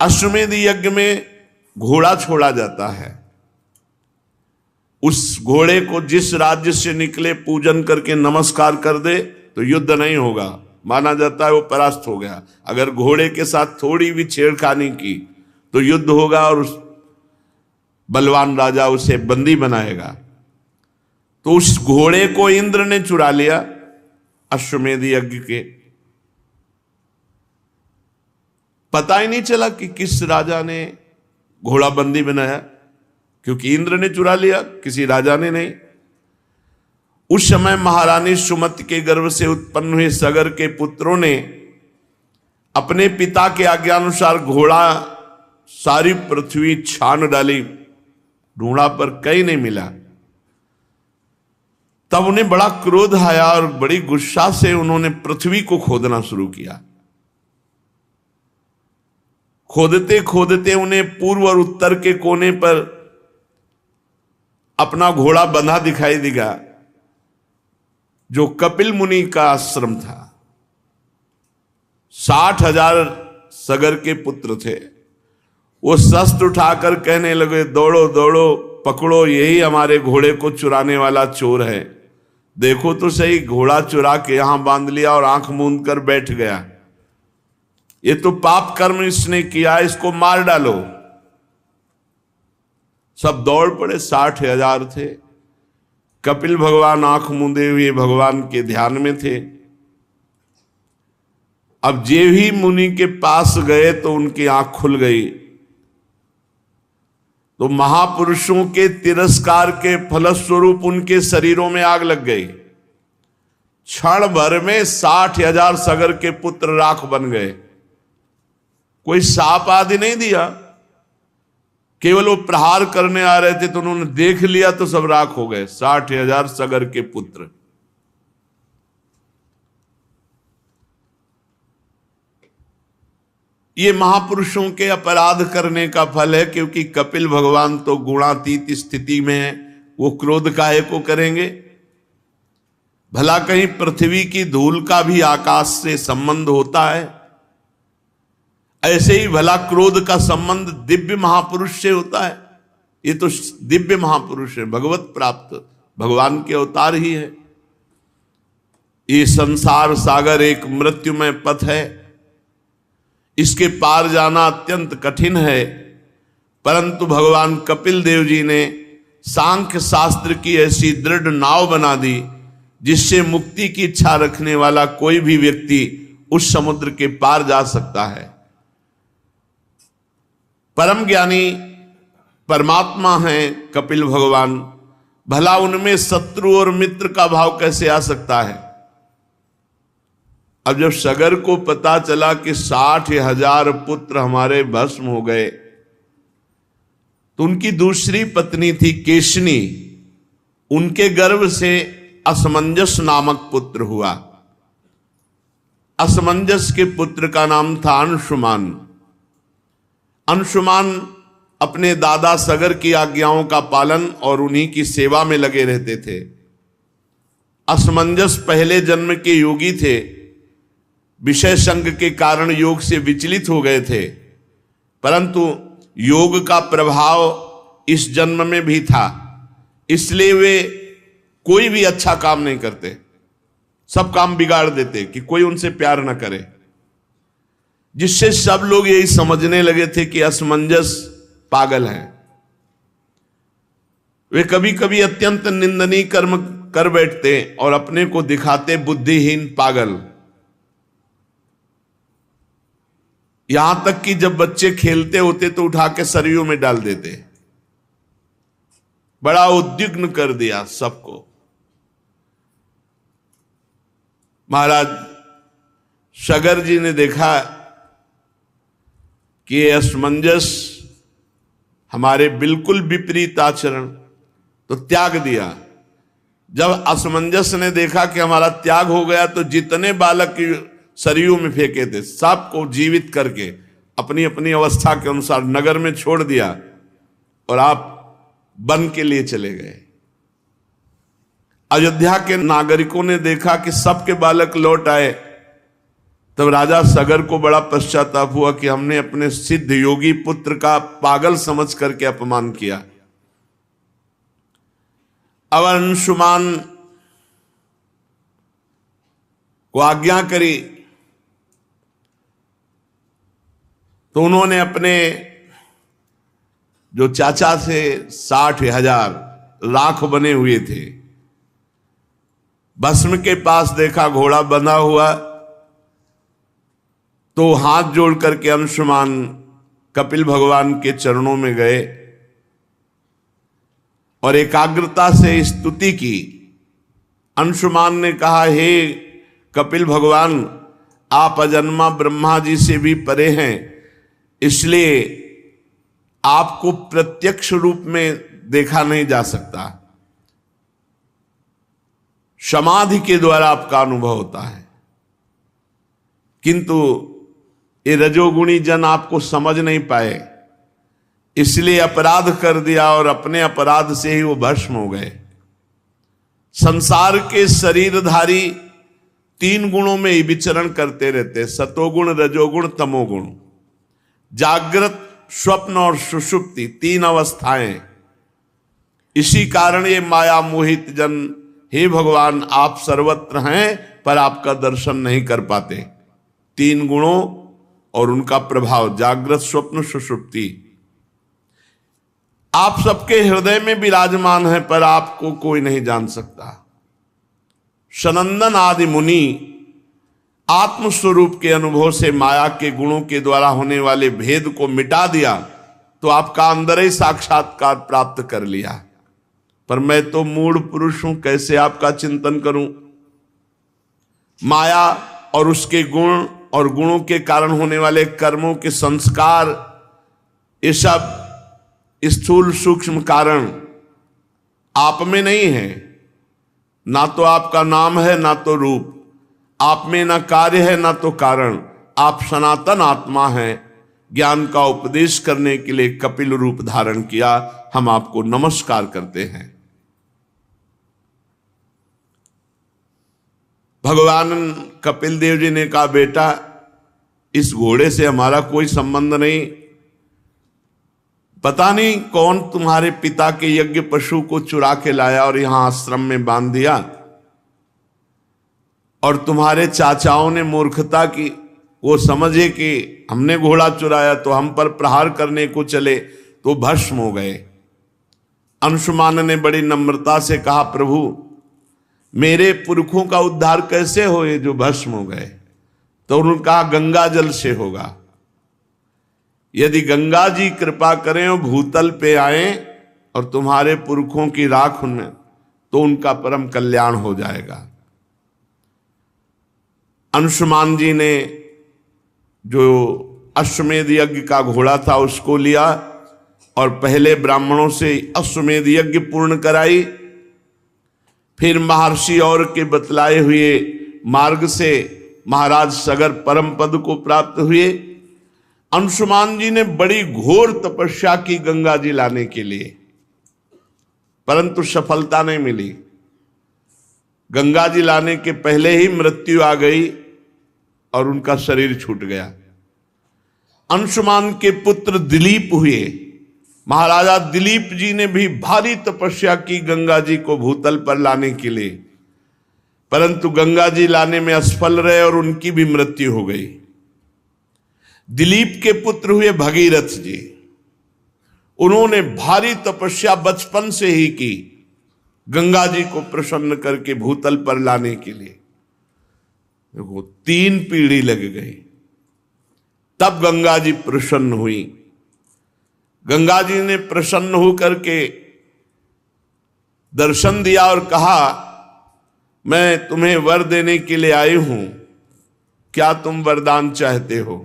अश्वमेध यज्ञ में घोड़ा छोड़ा जाता है। उस घोड़े को जिस राज्य से निकले पूजन करके नमस्कार कर दे तो युद्ध नहीं होगा, माना जाता है वो परास्त हो गया। अगर घोड़े के साथ थोड़ी भी छेड़खानी की तो युद्ध होगा और उस बलवान राजा उसे बंदी बनाएगा। तो उस घोड़े को इंद्र ने चुरा लिया अश्वमेध यज्ञ के। पता ही नहीं चला कि किस राजा ने घोड़ा बंदी बनाया, क्योंकि इंद्र ने चुरा लिया, किसी राजा ने नहीं। उस समय महारानी सुमति के गर्भ से उत्पन्न हुए सगर के पुत्रों ने अपने पिता के आज्ञानुसार घोड़ा सारी पृथ्वी छान डाली, ढूंढा पर कहीं नहीं मिला। तब उन्हें बड़ा क्रोध आया और बड़ी गुस्सा से उन्होंने पृथ्वी को खोदना शुरू किया। खोदते खोदते उन्हें पूर्व और उत्तर के कोने पर अपना घोड़ा बंधा दिखाई देगा, जो कपिल मुनि का आश्रम था। 60,000 सगर के पुत्र थे। वो शस्त्र उठाकर कहने लगे, दौड़ो दौड़ो, पकड़ो, यही हमारे घोड़े को चुराने वाला चोर है। देखो तो सही, घोड़ा चुरा के यहां बांध लिया और आंख मूंद कर बैठ गया। ये तो पाप कर्म इसने किया, इसको मार डालो। सब दौड़ पड़े, 60,000 थे। कपिल भगवान आंख मूंदे हुए भगवान के ध्यान में थे। अब जे भी मुनि के पास गए तो उनकी आंख खुल गई। तो महापुरुषों के तिरस्कार के फलस्वरूप उनके शरीरों में आग लग गई। क्षण भर में 60,000 सगर के पुत्र राख बन गए। कोई साप आदि नहीं दिया, केवल वो प्रहार करने आ रहे थे तो उन्होंने देख लिया तो सब राख हो गए। 60,000 सगर के पुत्र। ये महापुरुषों के अपराध करने का फल है, क्योंकि कपिल भगवान तो गुणातीत स्थिति में है, वो क्रोध काहे को करेंगे। भला कहीं पृथ्वी की धूल का भी आकाश से संबंध होता है? ऐसे ही भला क्रोध का संबंध दिव्य महापुरुष से होता है? ये तो दिव्य महापुरुष है, भगवत प्राप्त भगवान के अवतार ही है। ये संसार सागर एक मृत्युमय पथ है, इसके पार जाना अत्यंत कठिन है। परंतु भगवान कपिल देव जी ने सांख्य शास्त्र की ऐसी दृढ़ नाव बना दी, जिससे मुक्ति की इच्छा रखने वाला कोई भी व्यक्ति उस समुद्र के पार जा सकता है। परम ज्ञानी परमात्मा हैं कपिल भगवान, भला उनमें शत्रु और मित्र का भाव कैसे आ सकता है? अब जब सगर को पता चला कि 60,000 पुत्र हमारे भस्म हो गए, तो उनकी दूसरी पत्नी थी केशनी, उनके गर्भ से असमंजस नामक पुत्र हुआ। असमंजस के पुत्र का नाम था अंशुमान। अंशुमान अपने दादा सगर की आज्ञाओं का पालन और उन्हीं की सेवा में लगे रहते थे। असमंजस पहले जन्म के योगी थे, विषय संग के कारण योग से विचलित हो गए थे, परंतु योग का प्रभाव इस जन्म में भी था, इसलिए वे कोई भी अच्छा काम नहीं करते, सब काम बिगाड़ देते कि कोई उनसे प्यार न करे। जिससे सब लोग यही समझने लगे थे कि असमंजस पागल है। वे कभी कभी अत्यंत निंदनीय कर्म कर बैठते और अपने को दिखाते बुद्धिहीन पागल। यहां तक कि जब बच्चे खेलते होते तो उठा के सरयू में डाल देते। बड़ा उद्विग्न कर दिया सबको। महाराज सगर जी ने देखा कि ये असमंजस हमारे बिल्कुल विपरीत आचरण, तो त्याग दिया। जब असमंजस ने देखा कि हमारा त्याग हो गया, तो जितने बालक सरयू में फेंके थे सबको जीवित करके अपनी अपनी अवस्था के अनुसार नगर में छोड़ दिया और आप वन के लिए चले गए। अयोध्या के नागरिकों ने देखा कि सबके बालक लौट आए, तब राजा सगर को बड़ा पश्चाताप हुआ कि हमने अपने सिद्ध योगी पुत्र का पागल समझ करके अपमान किया। अब अंशुमान को आज्ञा करी तो उन्होंने अपने जो चाचा से 60,000 लाख बने हुए थे, भस्म के पास देखा घोड़ा बंधा हुआ, तो हाथ जोड़ करके अंशुमान कपिल भगवान के चरणों में गए और एकाग्रता से स्तुति की। अंशुमान ने कहा, हे कपिल भगवान, आप अजन्मा ब्रह्मा जी से भी परे हैं, इसलिए आपको प्रत्यक्ष रूप में देखा नहीं जा सकता, समाधि के द्वारा आपका अनुभव होता है, किंतु ये रजोगुणी जन आपको समझ नहीं पाए, इसलिए अपराध कर दिया और अपने अपराध से ही वो भस्म हो गए। संसार के शरीरधारी 3 गुणों में ही विचरण करते रहते, सतोगुण, रजोगुण, तमोगुण। जागृत, स्वप्न और सुषुप्ति 3 अवस्थाएं। इसी कारण ये माया मोहित जन, हे भगवान आप सर्वत्र हैं पर आपका दर्शन नहीं कर पाते। 3 गुणों और उनका प्रभाव, जागृत, स्वप्न, सुषुप्ति, आप सबके हृदय में विराजमान है पर आपको कोई नहीं जान सकता। सनंदन आदि मुनि आत्मस्वरूप के अनुभव से माया के गुणों के द्वारा होने वाले भेद को मिटा दिया तो आपका अंदर ही साक्षात्कार प्राप्त कर लिया। पर मैं तो मूढ़ पुरुष हूं, कैसे आपका चिंतन करूं। माया और उसके गुण और गुणों के कारण होने वाले कर्मों के संस्कार, ये सब स्थूल सूक्ष्म कारण आप में नहीं है। ना तो आपका नाम है ना तो रूप, आप में ना कार्य है ना तो कारण, आप सनातन आत्मा हैं। ज्ञान का उपदेश करने के लिए कपिल रूप धारण किया, हम आपको नमस्कार करते हैं। भगवान कपिल देव जी ने कहा, बेटा इस घोड़े से हमारा कोई संबंध नहीं, पता नहीं कौन तुम्हारे पिता के यज्ञ पशु को चुरा के लाया और यहां आश्रम में बांध दिया, और तुम्हारे चाचाओं ने मूर्खता की, वो समझे कि हमने घोड़ा चुराया तो हम पर प्रहार करने को चले तो भस्म हो गए। अंशुमान ने बड़ी नम्रता से कहा, प्रभु मेरे पुरखों का उद्धार कैसे हो ये जो भस्म हो गए। तो उन्होंने कहा, गंगा जल से होगा। यदि गंगा जी कृपा करें और भूतल पे आए और तुम्हारे पुरखों की राख उनमें, तो उनका परम कल्याण हो जाएगा। अंशुमान जी ने जो अश्वमेध यज्ञ का घोड़ा था उसको लिया और पहले ब्राह्मणों से अश्वमेध यज्ञ पूर्ण कराई, फिर महर्षि और के बतलाए हुए मार्ग से महाराज सगर परम पद को प्राप्त हुए। अंशुमान जी ने बड़ी घोर तपस्या की गंगा जी लाने के लिए, परंतु सफलता नहीं मिली। गंगा जी लाने के पहले ही मृत्यु आ गई और उनका शरीर छूट गया। अंशुमान के पुत्र दिलीप हुए। महाराजा दिलीप जी ने भी भारी तपस्या की गंगा जी को भूतल पर लाने के लिए, परंतु गंगा जी लाने में असफल रहे और उनकी भी मृत्यु हो गई। दिलीप के पुत्र हुए भगीरथ जी। उन्होंने भारी तपस्या बचपन से ही की गंगा जी को प्रसन्न करके भूतल पर लाने के लिए। देखो 3 पीढ़ी लग गई, तब गंगा जी प्रसन्न हुई। गंगा जी ने प्रसन्न होकर के दर्शन दिया और कहा, मैं तुम्हें वर देने के लिए आई हूं, क्या तुम वरदान चाहते हो।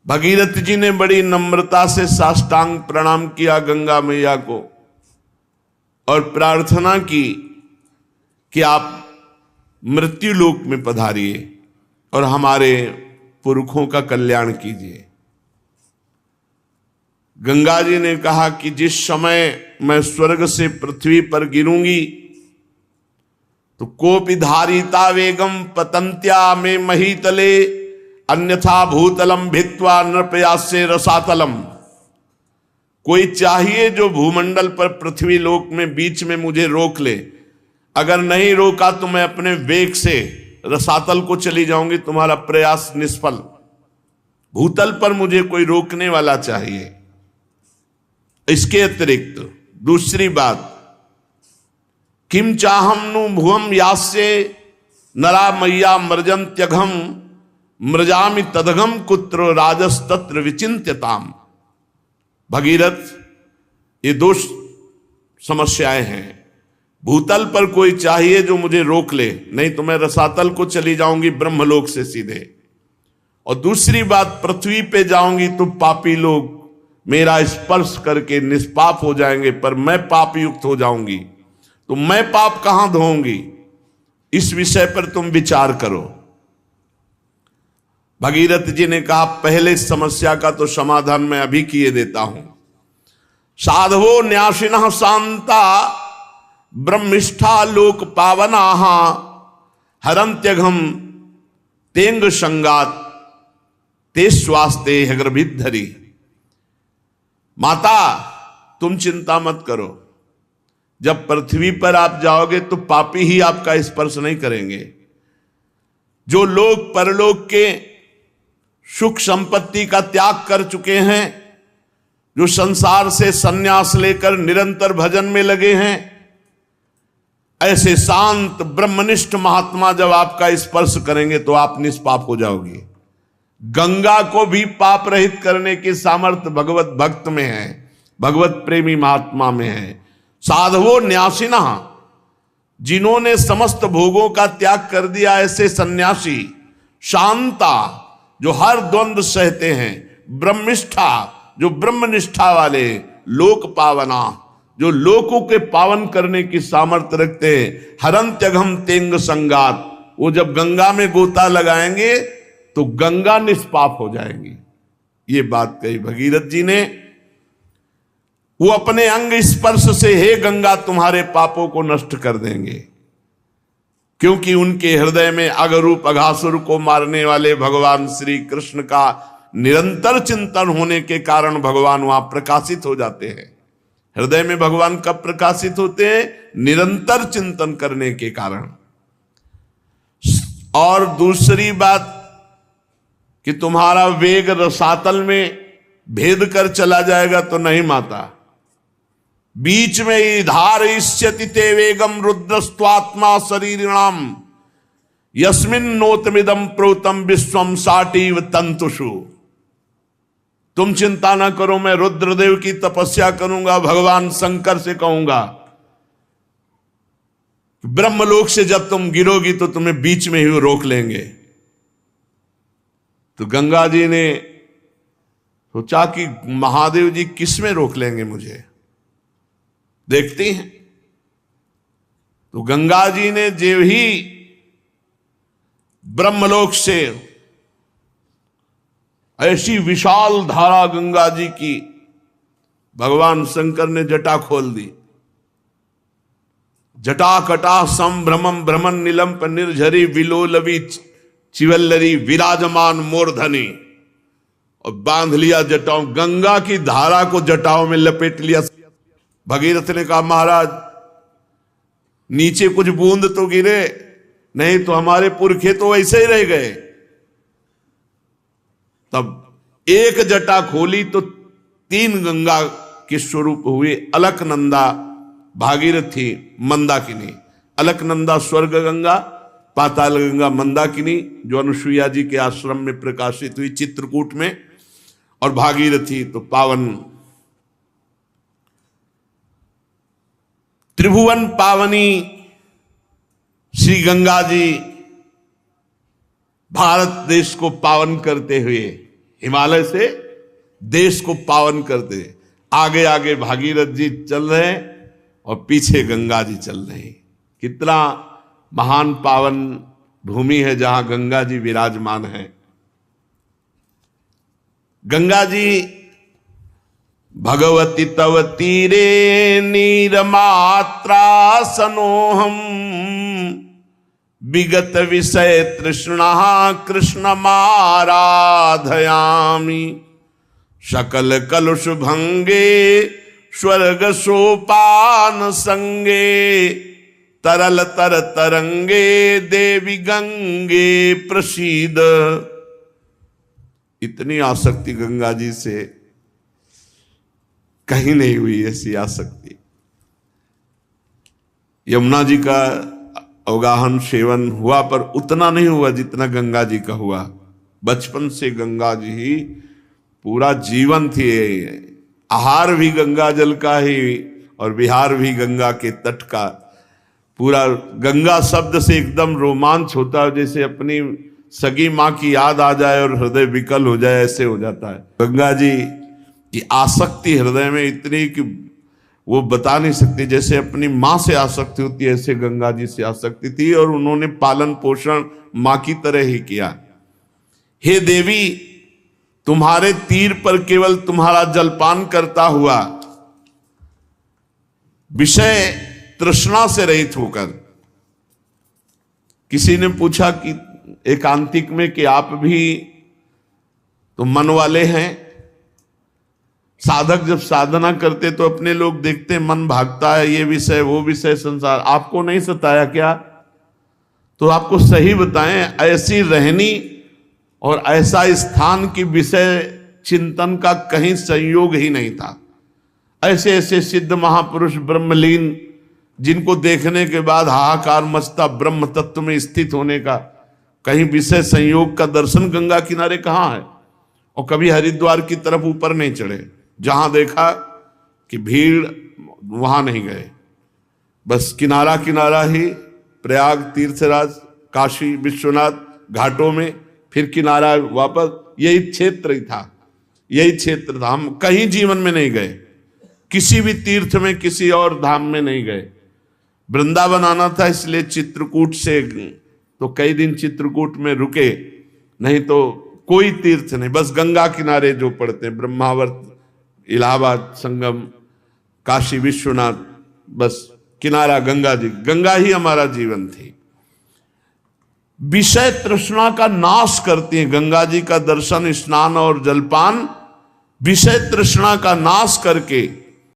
भगीरथ जी ने बड़ी नम्रता से साष्टांग प्रणाम किया गंगा मैया को और प्रार्थना की कि आप मृत्यु लोक में पधारिए और हमारे पुरखों का कल्याण कीजिए। गंगा जी ने कहा कि जिस समय मैं स्वर्ग से पृथ्वी पर गिरूंगी तो कोपि धारिता वेगम पतंत्या में महीतले अन्यथा भूतलम भित्वा नृपयास्य रसातलम। कोई चाहिए जो भूमंडल पर पृथ्वी लोक में बीच में मुझे रोक ले, अगर नहीं रोका तो मैं अपने वेग से रसातल को चली जाऊंगी, तुम्हारा प्रयास निष्फल। भूतल पर मुझे कोई रोकने वाला चाहिए। इसके अतिरिक्त दूसरी बात, किम चाहम नु भुवम यास्य नरा मैया मृजंत्यघम मृजामि तदघम कुत्र राजस्तत्र विचिंत्यताम। भगीरथ, ये दो समस्याएं हैं। भूतल पर कोई चाहिए जो मुझे रोक ले, नहीं तो मैं रसातल को चली जाऊंगी ब्रह्मलोक से सीधे। और दूसरी बात, पृथ्वी पे जाऊंगी तो पापी लोग मेरा स्पर्श करके निष्पाप हो जाएंगे, पर मैं पाप युक्त हो जाऊंगी, तो मैं पाप कहां धोऊंगी? इस विषय पर तुम विचार करो। भगीरथ जी ने कहा, पहले समस्या का तो समाधान मैं अभी किए देता हूं। साधवो न्यासिनः शांता ब्रह्मिष्ठा लोक पावनाः हरंत्यघम तेंग संगात ते स्वास्ते हृभिद्धरी। माता, तुम चिंता मत करो, जब पृथ्वी पर आप जाओगे तो पापी ही आपका स्पर्श नहीं करेंगे। जो लोग परलोक के सुख संपत्ति का त्याग कर चुके हैं, जो संसार से संन्यास लेकर निरंतर भजन में लगे हैं, ऐसे शांत ब्रह्मनिष्ठ महात्मा जब आपका स्पर्श करेंगे तो आप निष्पाप हो जाओगे। गंगा को भी पाप रहित करने की सामर्थ्य भगवत भक्त में है, भगवत प्रेमी महात्मा में है। साधवो न्यासिना, जिन्होंने समस्त भोगों का त्याग कर दिया, ऐसे सन्यासी। शांता, जो हर द्वंद्व सहते हैं। ब्रह्मिष्ठा, जो ब्रह्मनिष्ठा वाले। लोक पावना, जो लोकों के पावन करने की सामर्थ्य रखते हैं। हरंत्यघम तेंग संगात, वो जब गंगा में गोता लगाएंगे तो गंगा निष्पाप हो जाएंगी। ये बात कही भगीरथ जी ने। वो अपने अंग स्पर्श से, हे गंगा, तुम्हारे पापों को नष्ट कर देंगे, क्योंकि उनके हृदय में अगरूप अघासुर को मारने वाले भगवान श्री कृष्ण का निरंतर चिंतन होने के कारण भगवान वहां प्रकाशित हो जाते हैं। हृदय में भगवान कब प्रकाशित होते हैं? निरंतर चिंतन करने के कारण। और दूसरी बात कि तुम्हारा वेग रसातल में भेद कर चला जाएगा तो नहीं माता। बीच में ही धारयिष्यति ते वेगम रुद्रस्त्वात्मा शरीरिणाम यस्मिन नोतमिदम प्रोतम विश्वम साटीव तंतुषु। तुम चिंता ना करो, मैं रुद्रदेव की तपस्या करूंगा, भगवान शंकर से कहूंगा, ब्रह्मलोक से जब तुम गिरोगी तो तुम्हें बीच में ही रोक लेंगे। तो गंगा जी ने सोचा कि महादेव जी किस में रोक लेंगे मुझे, देखते हैं। तो गंगा जी ने जो ही ब्रह्मलोक से ऐसी विशाल धारा गंगा जी की, भगवान शंकर ने जटा खोल दी। जटा कटा संभ्रमम भ्रमण निलंप निर्झरी विलोलवी चिवल्लरी विराजमान मूर्धनी, और बांध लिया जटाओं। गंगा की धारा को जटाओं में लपेट लिया। भगीरथ ने कहा, महाराज नीचे कुछ बूंद तो गिरे, नहीं तो हमारे पुरखे तो वैसे ही रह गए। तब एक जटा खोली तो 3 गंगा के स्वरूप हुए। अलकनंदा, भागीरथी, मंदाकिनी। अलकनंदा स्वर्ग गंगा, पाताल गंगा मंदाकिनी, जो अनुसुईया जी के आश्रम में प्रकाशित हुई चित्रकूट में, और भागीरथी तो पावन त्रिभुवन पावनी श्री गंगा जी भारत देश को पावन करते हुए, हिमालय से देश को पावन करते, आगे आगे भागीरथ जी चल रहे हैं और पीछे गंगा जी चल रहे हैं। कितना महान पावन भूमि है जहां गंगा जी विराजमान है। गंगा जी भगवती तव तीरे नीरमात्रा सनोहम विगत विषय तृष्णा कृष्णमाराधयामि सकल कलुष भंगे स्वर्ग सोपान संगे तरल तर तरंगे देवी गंगे प्रसीद। इतनी आसक्ति गंगा जी से कहीं नहीं हुई ऐसी आसक्ति। यमुना जी का अवगाहन सेवन हुआ पर उतना नहीं हुआ जितना गंगा जी का हुआ। बचपन से गंगा जी ही पूरा जीवन थी। आहार भी गंगा जल का ही और विहार भी गंगा के तट का। पूरा गंगा शब्द से एकदम रोमांच होता है, जैसे अपनी सगी माँ की याद आ जाए और हृदय विकल हो जाए, ऐसे हो जाता है। गंगा जी की आसक्ति हृदय में इतनी कि वो बता नहीं सकती। जैसे अपनी माँ से आसक्ति होती है ऐसे गंगा जी से आसक्ति थी, और उन्होंने पालन पोषण माँ की तरह ही किया। हे देवी, तुम्हारे तीर पर केवल तुम्हारा जलपान करता हुआ, विषय तृष्णा से रहित होकर। किसी ने पूछा कि एकांतिक में कि आप भी तो मन वाले हैं। साधक जब साधना करते तो अपने लोग देखते मन भागता है, ये विषय वो विषय संसार। आपको नहीं सताया क्या? तो आपको सही बताएं, ऐसी रहनी और ऐसा स्थान की विषय चिंतन का कहीं संयोग ही नहीं था। ऐसे ऐसे सिद्ध महापुरुष ब्रह्मलीन, जिनको देखने के बाद हाहाकार मचता ब्रह्म तत्व में स्थित होने का, कहीं विषय संयोग का दर्शन गंगा किनारे कहाँ है? और कभी हरिद्वार की तरफ ऊपर नहीं चढ़े, जहां देखा कि भीड़ वहां नहीं गए, बस किनारा किनारा ही। प्रयाग, तीर्थराज, काशी विश्वनाथ घाटों में, फिर किनारा वापस, यही क्षेत्र ही था, यही क्षेत्र था। हम कहीं जीवन में नहीं गए, किसी भी तीर्थ में, किसी और धाम में नहीं गए। वृंदावन आना था, इसलिए चित्रकूट से तो कई दिन चित्रकूट में रुके, नहीं तो कोई तीर्थ नहीं, बस गंगा किनारे जो पड़ते हैं, ब्रह्मावर्त, इलाहाबाद संगम, काशी विश्वनाथ, बस किनारा गंगा जी। गंगा ही हमारा जीवन थी। विषय तृष्णा का नाश करती है गंगा जी का दर्शन, स्नान और जलपान। विषय तृष्णा का नाश करके